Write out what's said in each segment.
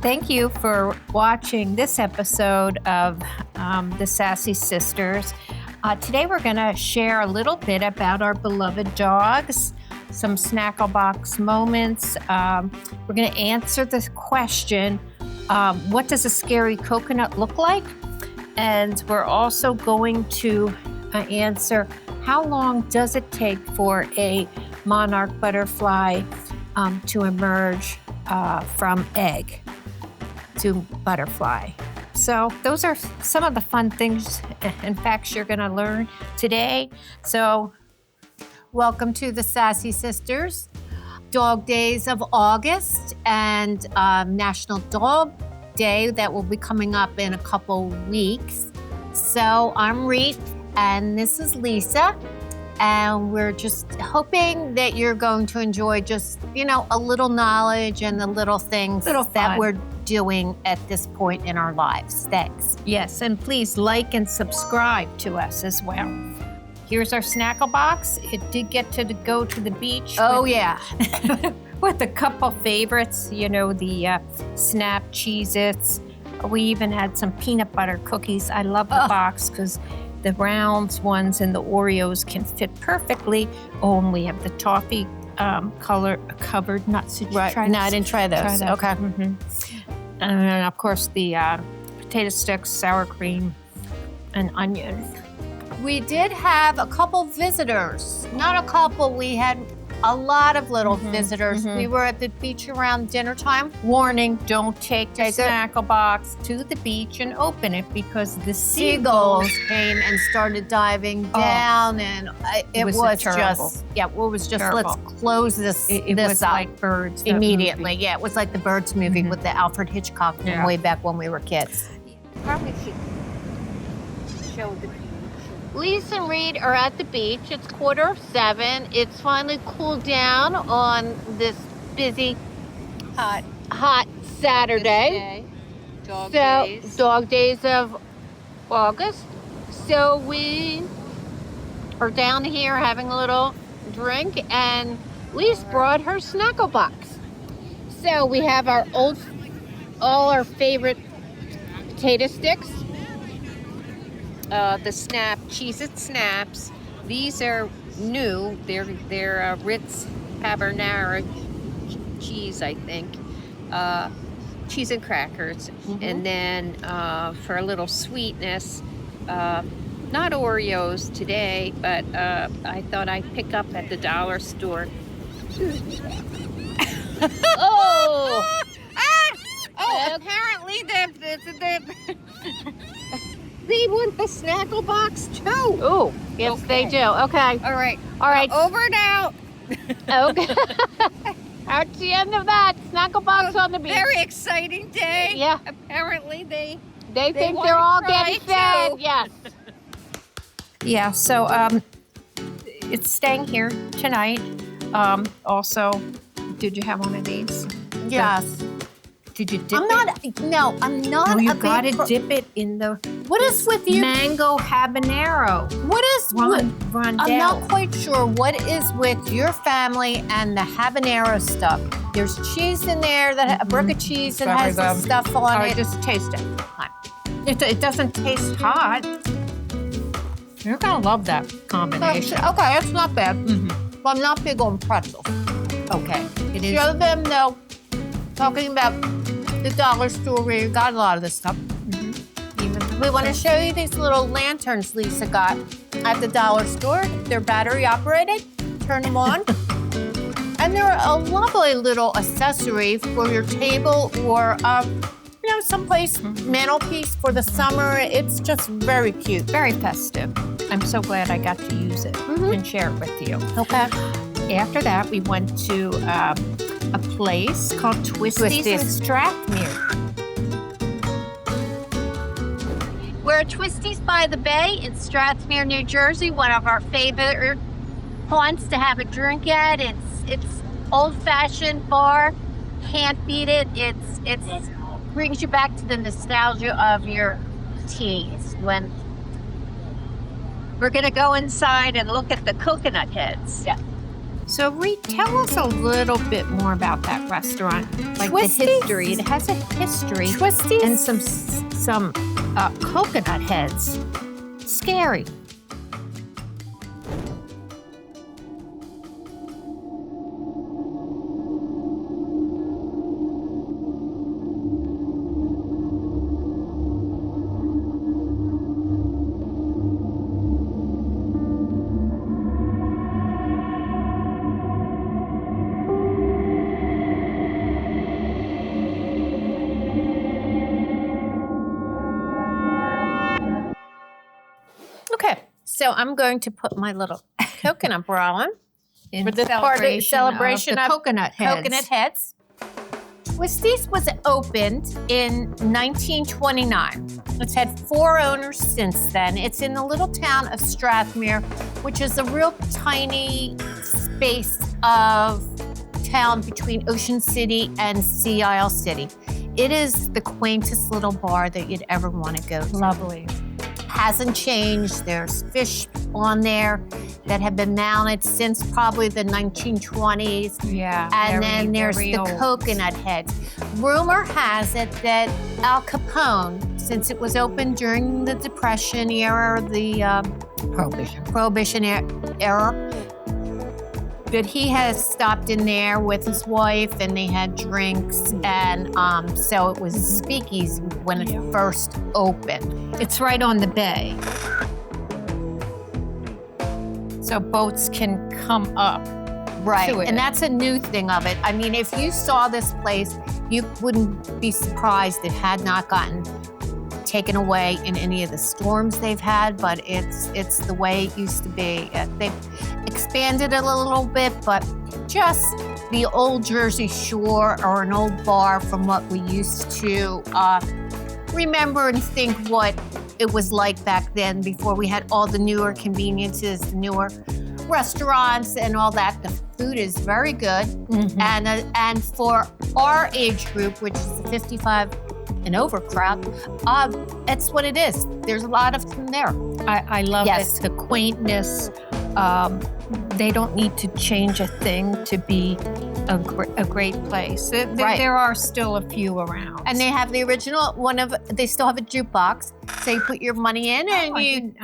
Thank you for watching this episode of the Sassy Sisters. Today we're going to share a little bit about our beloved dogs, some Snackle Box moments. We're going to answer the question, what does a scary coconut look like? And we're also going to answer, how long does it take for a monarch butterfly to emerge from egg to butterfly? So those are some of the fun things and facts you're going to learn today. So welcome to the Sassy Sisters Dog Days of August and National Dog Day that will be coming up in a couple weeks. So I'm Rita and this is Lisa. And we're just hoping that you're going to enjoy just, a little knowledge and the little things that we're doing at this point in our lives. Thanks. Yes, and please like and subscribe to us as well. Here's our Snackle Box. It did get to go to the beach. With a couple favorites, the Snap Cheez-Its. We even had some peanut butter cookies. I love the box because the round ones and the Oreos can fit perfectly. Oh, and we have the toffee color covered nuts. Did you try those? No, I didn't try those. Okay. Mm-hmm. And of course the potato sticks, sour cream, and onion. We did have a couple visitors. Not a couple. We had a lot of little visitors. We were at the beach around dinner time. Warning, don't take the Snackle Box to the beach and open it because the seagulls came and started diving down, and it was just, let's close this was up. Like Birds. Immediately. Yeah, it was like the Birds movie with the Alfred Hitchcock from way back when we were kids. Probably should show the Lisa and Reed are at the beach. It's 7:15. It's finally cooled down on this busy, hot Saturday. Dog days of August. So we are down here having a little drink, and Lisa brought her Snackle Box. So we have all our favorite potato sticks. The Snap Cheez-It Snaps. These are new. They're Ritz Habanero cheese, I think. Cheese and crackers. And then for a little sweetness, not Oreos today, but I thought I'd pick up at the dollar store. Apparently they want the Snackle Box too. Oh, yes, they do. Okay. All right. Over and out. Okay. That's the end of that. Snackle Box on the beach. Very exciting day. Yeah. Apparently they think they're all getting fed. Yes. Yeah. So it's staying here tonight. Also, did you have one of these? Yes. Did you dip it? I'm not. Oh, you gotta dip it in the. What is with you? Mango habanero. What is Rondell. I'm not quite sure what is with your family and the habanero stuff. There's cheese in there, a brick of cheese that has the stuff on it. All right, just taste it. It doesn't taste hot. You're gonna love that combination. Okay, it's not bad. But I'm not big on pretzels. Okay, it is. Show them though. Talking about the dollar store where you got a lot of this stuff. We want to show you these little lanterns Lisa got at the dollar store. They're battery operated. Turn them on. And they're a lovely little accessory for your table or, someplace mantelpiece for the summer. It's just very cute. Very festive. I'm so glad I got to use it and share it with you. Okay. After that, we went to a place called Twisties in Strathmere. We're at Twisties by the Bay in Strathmere, New Jersey, one of our favorite haunts to have a drink at. It's old-fashioned bar. Can't beat it. It brings you back to the nostalgia of your teens when we're going to go inside and look at the coconut heads. Yeah. So, Reed, tell us a little bit more about that restaurant. Like Twisties. the history. It has a history. Twisties. And some coconut heads. Scary. Okay, so I'm going to put my little coconut bra on In for this part of celebration of of the coconut heads. coconut heads. Twisties was opened in 1929. It's had 4 owners since then. It's in the little town of Strathmere, which is a real tiny space of town between Ocean City and Sea Isle City. It is the quaintest little bar that you'd ever want to go to. Lovely. Hasn't changed. There's fish on there that have been mounted since probably the 1920s. Yeah. And then there's the old. coconut heads. Rumor has it that Al Capone, since it was open during the Depression era, the Prohibition era, that he has stopped in there with his wife and they had drinks, and so it was a speakeasy when it first opened. It's right on the bay. So boats can come up. Right, to it. and that's a new thing of it. I mean, if you saw this place, you wouldn't be surprised it had not gotten taken away in any of the storms they've had, but it's the way it used to be. They've expanded it a little bit, but just the old Jersey Shore or an old bar from what we used to remember and think what it was like back then before we had all the newer conveniences, the newer restaurants and all that. The food is very good. And for our age group, which is the 55 and over crowd, it's what it is. There's a lot of them there. I love Yes. it. The quaintness. They don't need to change a thing to be a great place. Right. There are still a few around. And they have the original they still have a jukebox. So you put your money in and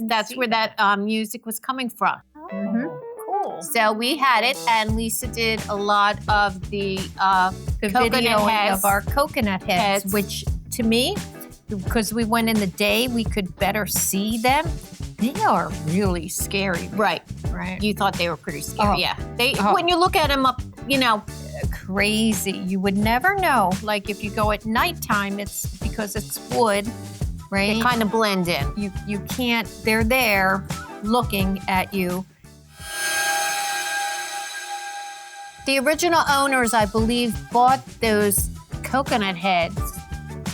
that's see where that music was coming from. Cool. So we had it, and Lisa did a lot of the coconut Video heads. of our coconut heads, Heads. which to me, because we went in the day, we could better see them. They are really scary. Right. Right. You thought they were pretty scary. Oh. Yeah. When you look at them up, Crazy. You would never know. Like if you go at nighttime, it's because it's wood, right? they kind of blend in. You can't. They're there, looking at you. The original owners, I believe, bought those coconut heads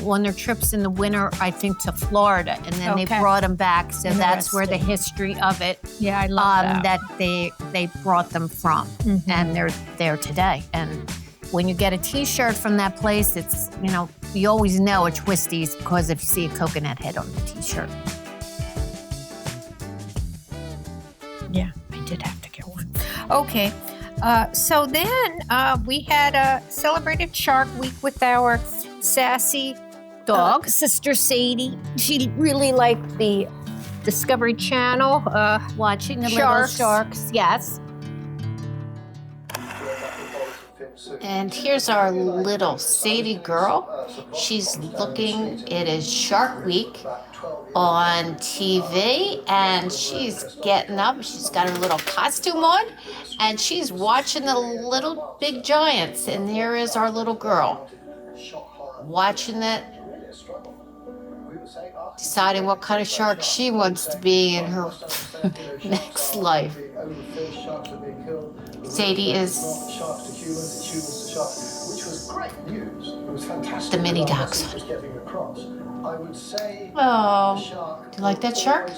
on their trips in the winter, I think, to Florida, and then they Okay. brought them back. So that's where the Interesting. history of it Yeah, I love that. they brought them from, and they're there today. And when you get a T-shirt from that place, it's you always know it's Twisties because if you see a coconut head on the T-shirt. Yeah, I did have to get one. Okay. So then we had a celebrated Shark Week with our Sassy Dog. sister Sadie. She really liked the Discovery Channel. Watching the Sharks. little sharks, yes. And here's our little Sadie girl. She's looking, it is Shark Week on TV, and she's getting up. She's got her little costume on, and she's watching the little big giants. And here is our little girl watching it, deciding what kind of shark she wants to be in her next life. Sadie is the mini dachshund. Oh, do you like that shark?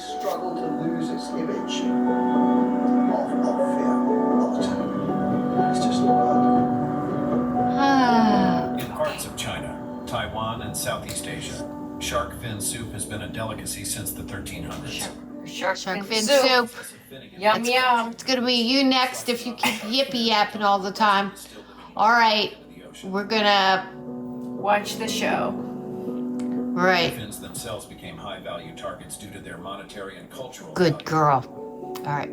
Ah. In parts of China, Taiwan, and Southeast Asia, shark fin soup has been a delicacy since the 1300s. Shark fin soup. Yum, yum. It's gonna be you next if you keep yippee yapping all the time. All right, we're gonna Watch the show. right. Dolphins themselves became high-value targets due to their monetary and cultural Good value. girl. All right.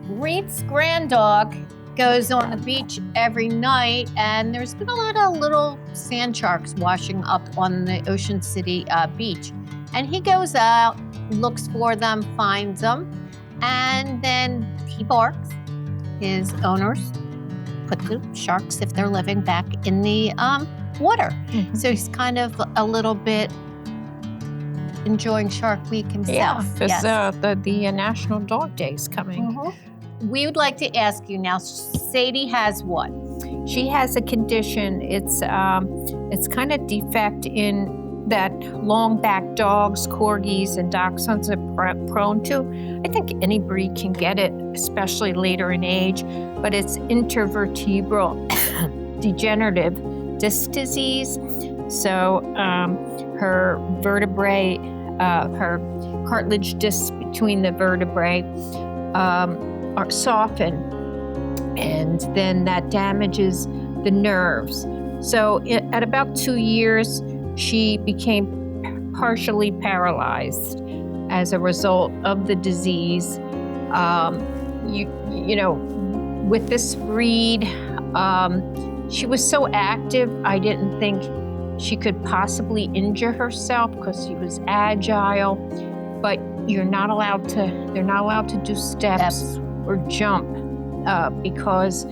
Reed's grand dog goes on the beach every night, and there's been a lot of little sand sharks washing up on the Ocean City beach. And he goes out, looks for them, finds them, and then he barks. His owners put the sharks, if they're living, back in the water. So he's kind of a little bit enjoying Shark Week himself. Yeah, because Yes. the National Dog Day is coming. We would like to ask you now, Sadie has what? She has a condition. It's kind of defect in that long back dogs, corgis, and dachshunds are prone to. I think any breed can get it, especially later in age, but it's intervertebral degenerative disc disease. So her vertebrae, her cartilage discs between the vertebrae are softened, and then that damages the nerves. So at about 2 years, she became partially paralyzed as a result of the disease. You know, with this breed, she was so active, I didn't think she could possibly injure herself because she was agile. But they're not allowed to do steps or jump because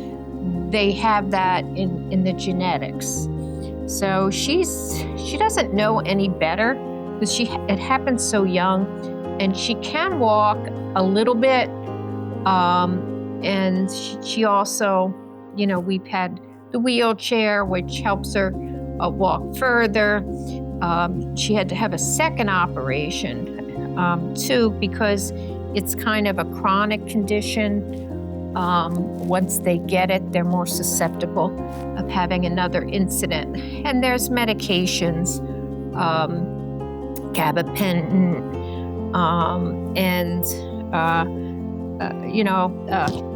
they have that in the genetics. So she doesn't know any better because it happened so young, and she can walk a little bit, and she also, you know, we've had the wheelchair which helps her walk further. She had to have a second operation too because it's kind of a chronic condition. Once they get it, they're more susceptible of having another incident. And there's medications, gabapentin, and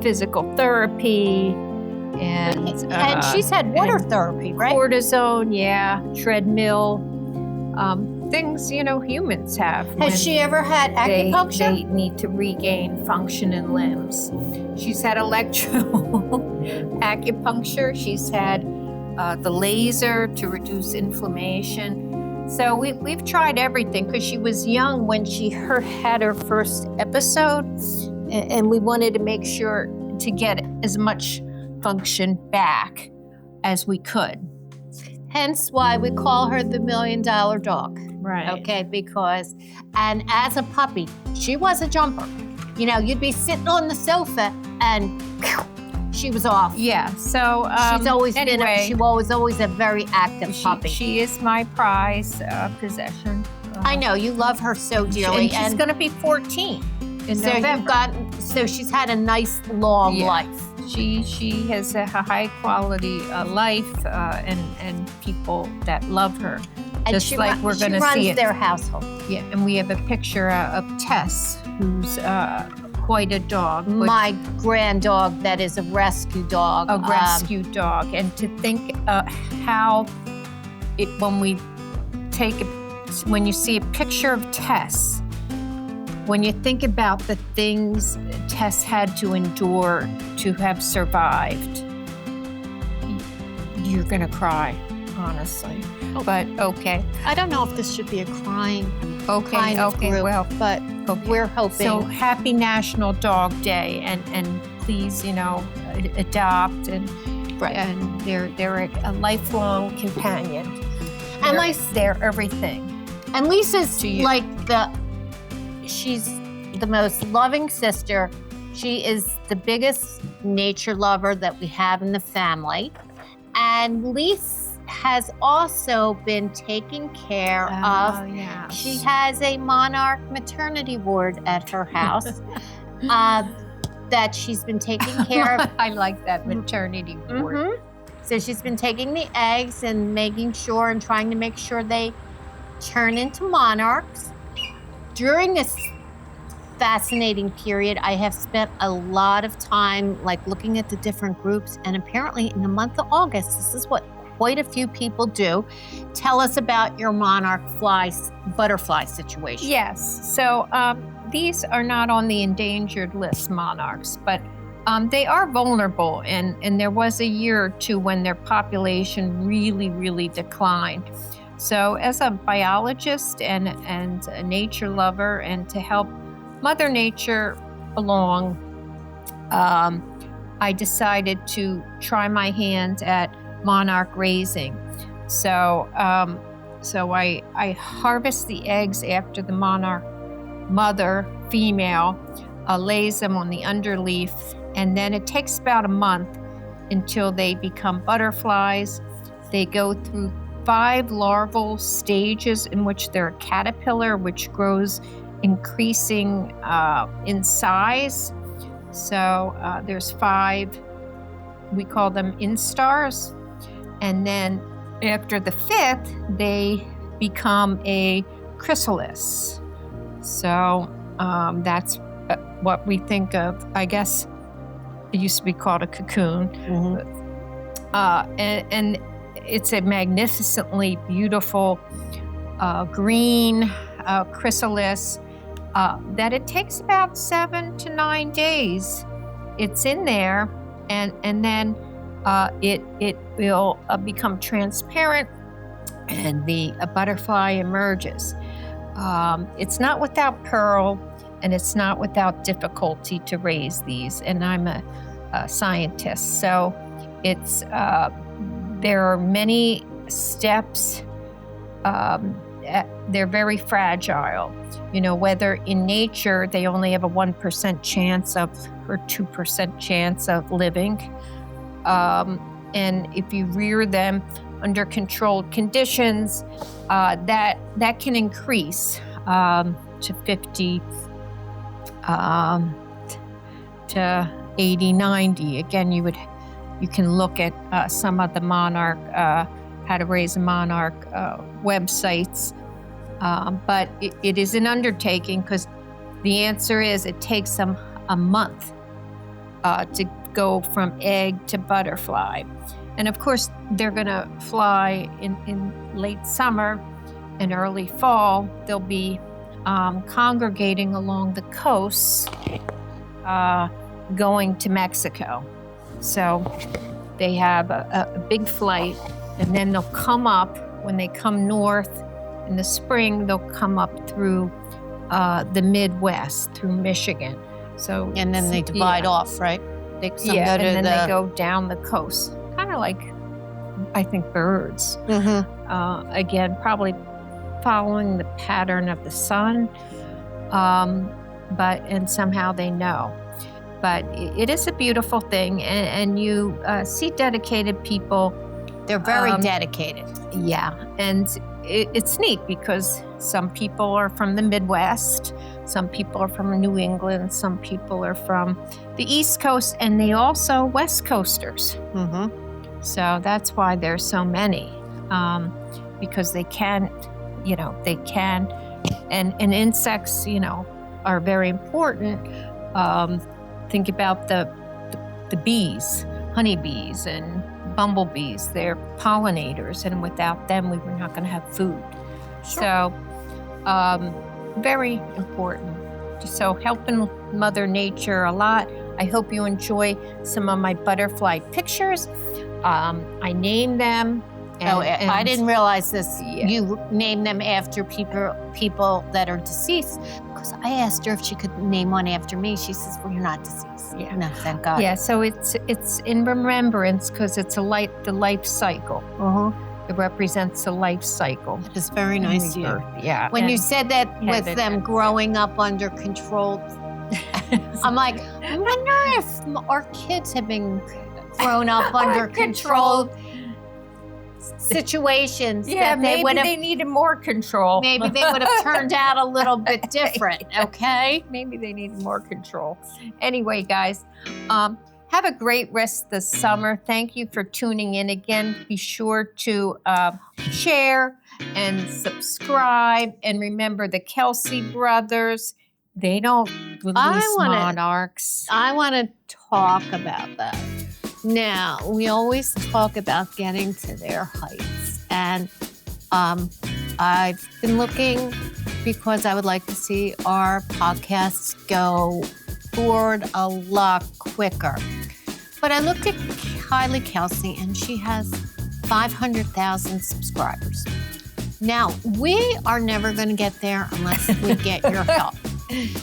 physical therapy, And she's had water therapy, right? cortisone, treadmill, things humans have. when Has she ever had acupuncture? They need to regain function in limbs. She's had acupuncture. She's had the laser to reduce inflammation. So we've tried everything because she was young when she had her first episode, and we wanted to make sure to get as much function back as we could. Hence why we call her the $1 million dog. Right. Okay, and as a puppy, she was a jumper. You know, you'd be sitting on the sofa and she was off. Yeah. So She's always anyway, she was always a very active puppy. She is my prize possession. I know, you love her so dearly. And she's going to be 14 in so November. so she's had a nice long life. She has a high quality life and people that love her. And Just like we're going to see runs it. their household. Yeah, and we have a picture of Tess, who's quite a dog. My grand dog that is a rescue dog. A rescue dog. And to think how when you see a picture of Tess, when you think about the things Tess had to endure to have survived, you're going to cry, honestly. Oh. But okay. I don't know if this should be a crying Okay, kind of okay, group, well, but we're hoping. So happy National Dog Day, and please, adopt, and they're a lifelong companion. And They're everything. And Lisa's to you. like she's the most loving sister. She is the biggest nature lover that we have in the family. And Lisa has also been taking care of. Yes. She has a Monarch maternity ward at her house that she's been taking care of. I like that maternity ward. Mhm. So she's been taking the eggs and trying to make sure they turn into monarchs. During this fascinating period. I have spent a lot of time like looking at the different groups, and apparently in the month of August, this is what quite a few people do. Tell us about your Monarch butterfly situation. Yes. So these are not on the endangered list, monarchs, but they are vulnerable. And there was a year or two when their population really, really declined. So as a biologist and a nature lover, and to help Mother Nature along, I decided to try my hand at monarch raising. So I harvest the eggs after the monarch mother, female, lays them on the underleaf, and then it takes about a month until they become butterflies. They go through 5 larval stages in which they're a caterpillar, which grows increasing in size. So there's 5, we call them instars. And then after the 5th, they become a chrysalis. So that's what we think of. I guess it used to be called a cocoon. And it's a magnificently beautiful green chrysalis that it takes about 7 to 9 days. It's in there, and then it will become transparent, and the butterfly emerges. It's not without peril, and it's not without difficulty to raise these. And I'm a scientist, so it's there are many steps. They're very fragile. You know, whether in nature they only have a 1% chance of, or 2% chance of living. And if you rear them under controlled conditions, that can increase to 50 to 80, 90. Again, you can look at some of the monarch, how to raise a monarch websites. But it is an undertaking, because the answer is it takes them a month to go from egg to butterfly. And of course, they're going to fly in late summer and early fall. They'll be congregating along the coasts, going to Mexico. So they have a big flight, and then they'll come up. When they come north in the spring, they'll come up through the Midwest, through Michigan. So, and then they divide off, right? And then they go down the coast, kind of like, I think, birds. Again, probably following the pattern of the sun, and somehow they know. But it is a beautiful thing, and you see dedicated people. They're very dedicated. Yeah, and it's neat, because some people are from the Midwest, some people are from New England, some people are from the East Coast, and they also West Coasters. So that's why there's so many, because they can, and insects, are very important. Think about the bees, honeybees and bumblebees. They're pollinators, and without them, we were not going to have food. So, very important. So helping Mother Nature a lot. I hope you enjoy some of my butterfly pictures. I named them. And I didn't realize this. Yeah. You named them after people that are deceased. Because I asked her if she could name one after me. She says, "Well, you're not deceased." Yeah. No, thank God. Yeah. So it's in remembrance, because it's the life cycle. It represents the life cycle. It's very nice of you. Yeah. When you said that with them growing up under controlled, I'm like, I wonder if our kids have been grown up under controlled situations. Yeah, that maybe they needed more control. Maybe they would have turned out a little bit different, okay? Maybe they needed more control. Anyway, guys, have a great rest of the summer. Thank you for tuning in again. Be sure to share and subscribe. And remember, the Kelce brothers They don't release monarchs. I want to talk about that. Now, we always talk about getting to their heights. And I've been looking because I would like to see our podcasts go forward a lot quicker. But I looked at Kylie Kelce, and she has 500,000 subscribers. Now, we are never going to get there unless we get your help.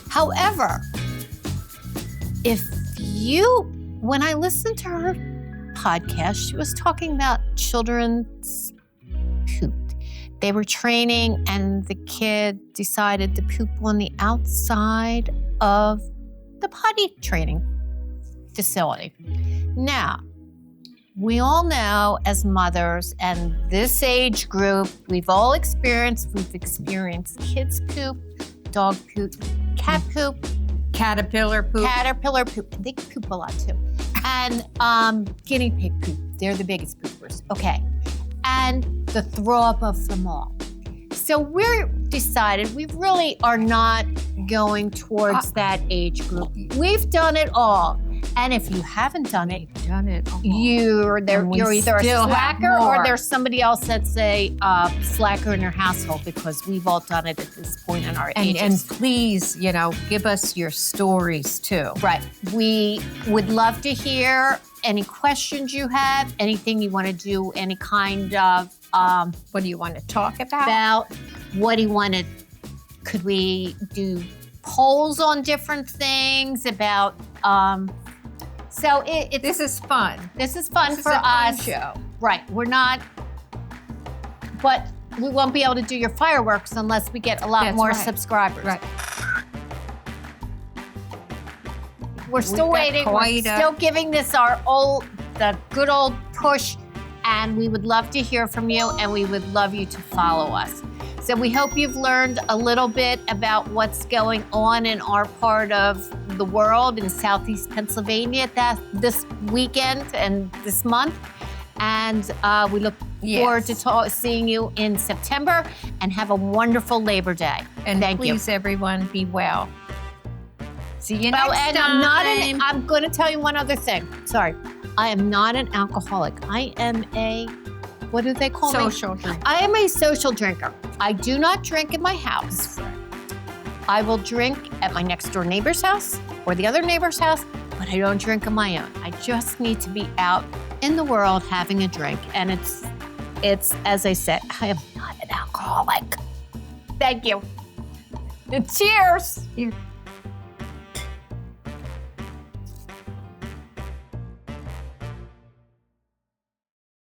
However, when I listened to her podcast, she was talking about children's poop. They were training, and the kid decided to poop on the outside of the potty training facility. Now, we all know as mothers and this age group, we've experienced kids poop, dog poop, cat poop, Caterpillar poop. They poop a lot too. And guinea pig poop. They're the biggest poopers. Okay. And the throw up of them all. So we're decided we really are not going towards that age group. We've done it all. And if you haven't done it, you're either a slacker or there's somebody else that's a slacker in your household, because we've all done it at this point in our ages. And please, give us your stories too. Right. We would love to hear any questions you have, anything you want to do, any kind of what do you want to talk about? What do you want to, could we do polls on different things about, so this is fun. This is fun for us. Fun show. Right. We're not, but we won't be able to do your fireworks unless we get a lot more subscribers. Right. We're still waiting. We're still giving this the good old push, and we would love to hear from you, and we would love you to follow us. So we hope you've learned a little bit about what's going on in our part of the world in Southeast Pennsylvania this weekend and this month. And we look forward to seeing you in September, and have a wonderful Labor Day. And thank you. Please, everyone, be well. See you next time. I'm going to tell you one other thing. Sorry. I am not an alcoholic. I am what do they call me? Social drinker. I am a social drinker. I do not drink in my house. I will drink at my next door neighbor's house or the other neighbor's house, but I don't drink on my own. I just need to be out in the world having a drink. And it's as I said, I am not an alcoholic. Thank you. Cheers.